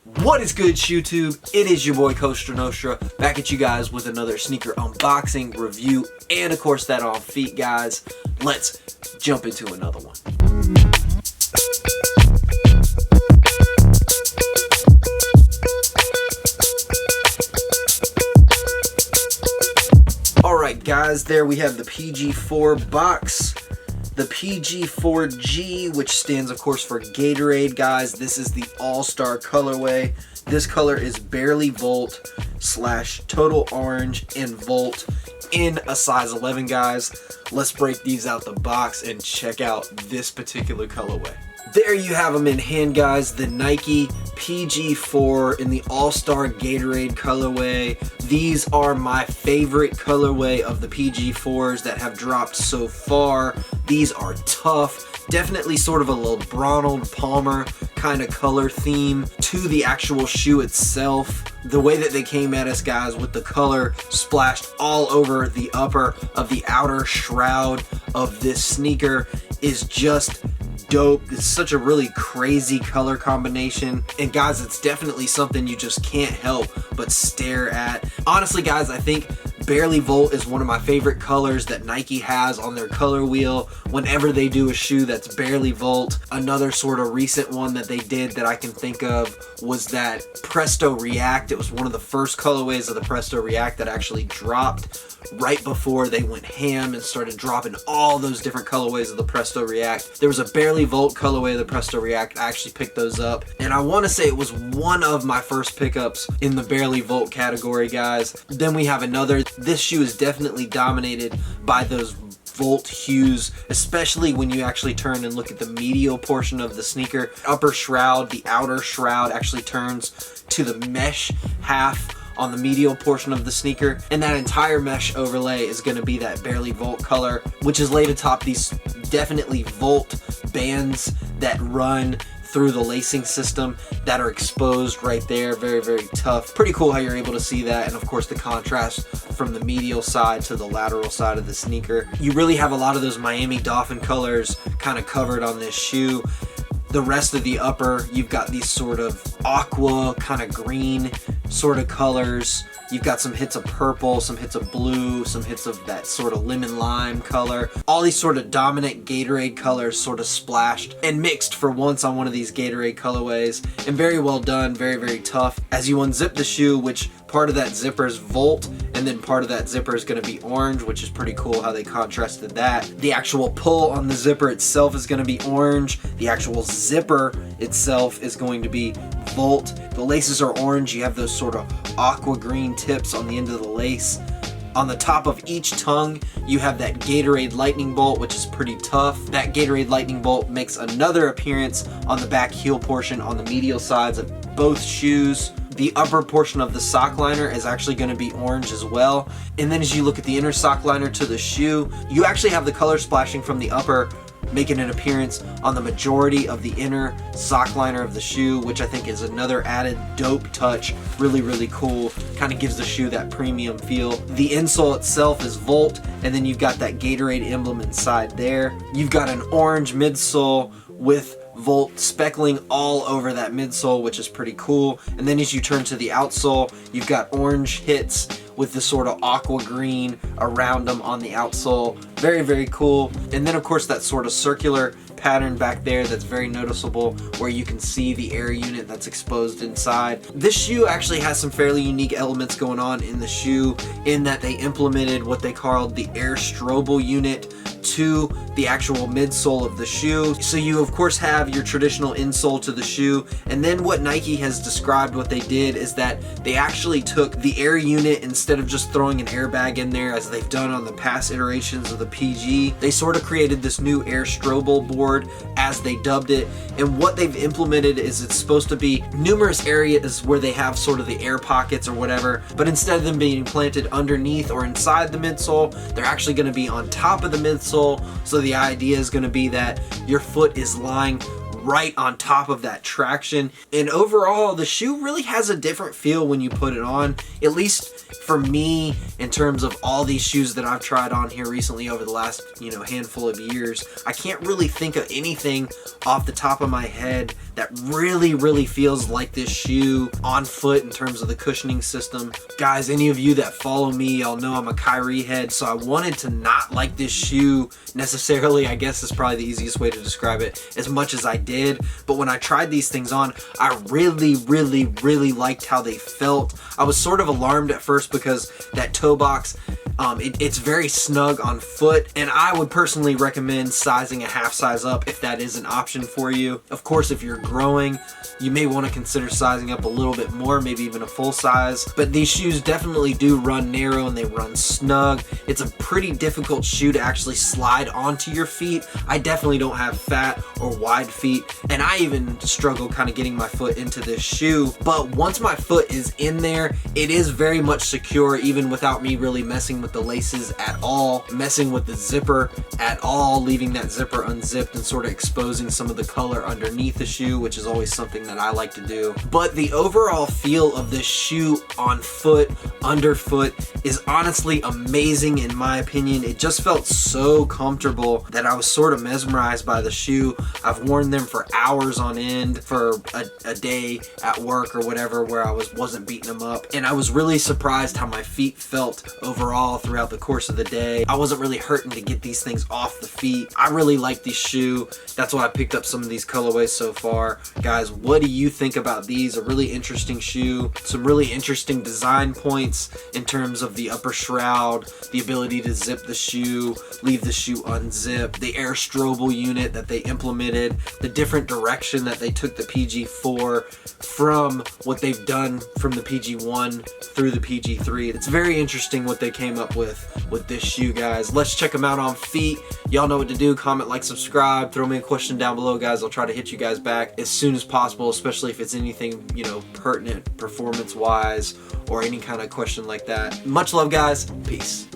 What is good, YouTube? It is your boy Costa Nostra back at you guys with another sneaker unboxing, review, and of course that on feet, guys. Let's jump into another one. Alright guys, there we have the PG4 box. The PG4G, which stands of course for Gatorade, guys. This is the All-Star colorway. This color is Barely Volt / Total Orange and Volt in a size 11, guys. Let's break these out the box and check out this particular colorway. There you have them in hand, guys. The Nike PG4 in the All-Star Gatorade colorway. These are my favorite colorway of the PG4s that have dropped so far. These are tough. Definitely sort of a LeBron Palmer kind of color theme to the actual shoe itself. The way that they came at us, guys, with the color splashed all over the upper of the outer shroud of this sneaker is just dope. It's such a really crazy color combination, and guys, it's definitely something you just can't help but stare at. Honestly, guys, I think Barely Volt is one of my favorite colors that Nike has on their color wheel whenever they do a shoe that's Barely Volt. Another sort of recent one that they did that I can think of was that Presto React. It was one of the first colorways of the Presto React that actually dropped right before they went ham and started dropping all those different colorways of the Presto React. There was a Barely Volt colorway of the Presto React. I actually picked those up, and I want to say it was one of my first pickups in the Barely Volt category, guys. Then we have another. This shoe is definitely dominated by those Volt hues, especially when you actually turn and look at the medial portion of the sneaker. Upper shroud, the outer shroud actually turns to the mesh half on the medial portion of the sneaker, and that entire mesh overlay is going to be that Barely Volt color, which is laid atop these definitely Volt bands that run through the lacing system that are exposed right there. Very, very tough. Pretty cool how you're able to see that, and of course the contrast from the medial side to the lateral side of the sneaker. You really have a lot of those Miami Dolphin colors kind of covered on this shoe. The rest of the upper, you've got these sort of aqua, kind of green sort of colors. You've got some hits of purple, some hits of blue, some hits of that sort of lemon lime color. All these sort of dominant Gatorade colors sort of splashed and mixed for once on one of these Gatorade colorways. And very well done, very, very tough. As you unzip the shoe, which part of that zipper is Volt, and then part of that zipper is going to be orange, which is pretty cool how they contrasted that. The actual pull on the zipper itself is going to be orange. The actual zipper itself is going to be Volt. The laces are orange. You have those sort of aqua green tips on the end of the lace. On the top of each tongue, you have that Gatorade Lightning Bolt, which is pretty tough. That Gatorade Lightning Bolt makes another appearance on the back heel portion on the medial sides of both shoes. The upper portion of the sock liner is actually going to be orange as well. And then as you look at the inner sock liner to the shoe, you actually have the color splashing from the upper making an appearance on the majority of the inner sock liner of the shoe, which I think is another added dope touch. Really, really cool. Kind of gives the shoe that premium feel. The insole itself is Volt, and then you've got that Gatorade emblem inside there. You've got an orange midsole with Volt speckling all over that midsole, which is pretty cool. And then as you turn to the outsole, you've got orange hits with the sort of aqua green around them on the outsole. Very, very cool. And then of course that sort of circular pattern back there that's very noticeable, where you can see the air unit that's exposed inside. This shoe actually has some fairly unique elements going on in the shoe, in that they implemented what they called the air strobel unit to the actual midsole of the shoe. So you of course have your traditional insole to the shoe, and then what Nike has described what they did is that they actually took the air unit, instead of just throwing an airbag in there as they've done on the past iterations of the PG, they sort of created this new air strobel board, as they dubbed it. And what they've implemented is it's supposed to be numerous areas where they have sort of the air pockets or whatever, but instead of them being planted underneath or inside the midsole, they're actually going to be on top of the midsole. So the idea is going to be that your foot is lying right on top of that traction. And overall, the shoe really has a different feel when you put it on, at least for me, in terms of all these shoes that I've tried on here recently over the last, handful of years. I can't really think of anything off the top of my head that really feels like this shoe on foot in terms of the cushioning system. Guys, any of you that follow me, y'all know I'm a Kyrie head, so I wanted to not like this shoe necessarily, I guess is probably the easiest way to describe it, as much as I did. But when I tried these things on, I really liked how they felt. I was sort of alarmed at first because that toe box, it's very snug on foot, and I would personally recommend sizing a half size up if that is an option for you. Of course, if you're growing, you may want to consider sizing up a little bit more, maybe even a full size. But these shoes definitely do run narrow and they run snug. It's a pretty difficult shoe to actually slide onto your feet. I definitely don't have fat or wide feet, and I even struggle kind of getting my foot into this shoe. But once my foot is in there, it is very much secure, even without me really messing with the laces at all, messing with the zipper at all, leaving that zipper unzipped and sort of exposing some of the color underneath the shoe, which is always something that I like to do. But the overall feel of this shoe on foot, underfoot, is honestly amazing in my opinion. It just felt so comfortable that I was sort of mesmerized by the shoe. I've worn them for hours on end for a day at work or whatever where I wasn't beating them up, and I was really surprised how my feet felt overall throughout the course of the day. I wasn't really hurting to get these things off the feet. I really like these shoe. That's why I picked up some of these colorways so far. Guys, what do you think about these? A really interesting shoe, some really interesting design points in terms of the upper shroud, the ability to zip the shoe, leave the shoe unzipped, the air strobel unit that they implemented, the different direction that they took the PG4 from what they've done from the PG1 through the PG3. It's very interesting what they came up with this shoe, guys. Let's check them out on feet. Y'all know what to do. Comment, like, subscribe. Throw me a question down below, guys. I'll try to hit you guys back as soon as possible, especially if it's anything, pertinent performance-wise or any kind of question like that. Much love, guys. Peace.